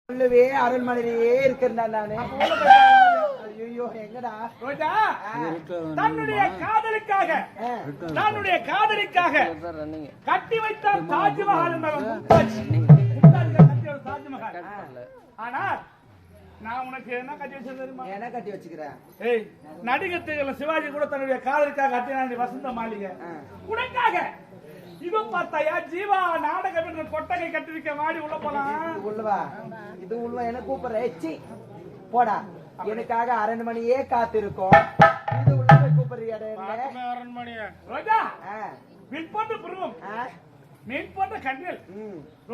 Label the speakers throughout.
Speaker 1: சொல்லவே அரண்மனையிலேயே இருக்கிறேன் நானு. ஐயோ எங்கடா
Speaker 2: ரோஜா தன்னுடைய காதலிக்காக கட்டி வைத்த தாஜ்மஹால் தாஜ்மஹால். ஆனால் நான் உனக்கு என்ன கட்டி வச்சது தெரியுமா?
Speaker 1: என்ன கட்டி வச்சுக்கிறேன்?
Speaker 2: ஏய், நடிகர் சிவாஜி கூட தன்னுடைய காதலிக்காக கட்டினாண்டி வசந்த மாளிகை. உனக்காக இது பார்த்தாயா ஜீவா நாடகம் என்ற கொட்டகை கட்டிருக்க வாடி உள்ள போலாம்.
Speaker 1: உள்ளவா இது உள்ளவா என்ன கூப்பிடுற? போடா, எனக்காக அரண்மனையே காத்திருக்கோம். இது உள்ள போய் கூப்பிடுறியா?
Speaker 2: அரண்மனையா ரோஜா? மீன் போன்ற புருவம், மீன் போன்ற கண்கள்,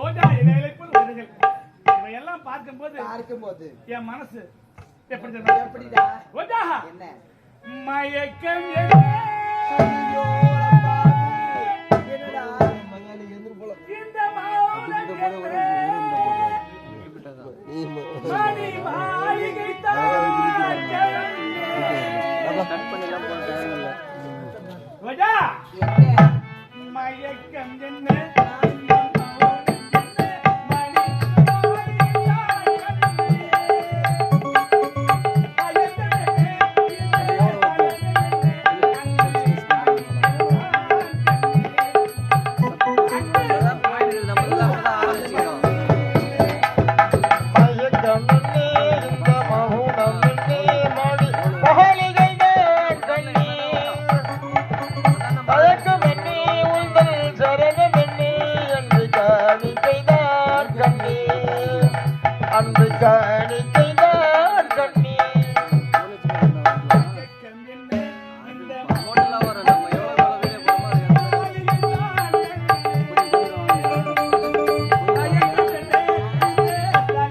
Speaker 2: ரோஜா இலைகளை போல் உதடுகள், இவையெல்லாம் பார்க்கும்போது என் மனசு
Speaker 1: எப்படிடா
Speaker 2: ரோஜா
Speaker 1: என்ன
Speaker 2: மயக்கம் மயக்கம் என்ன
Speaker 3: அன்று காணிக்க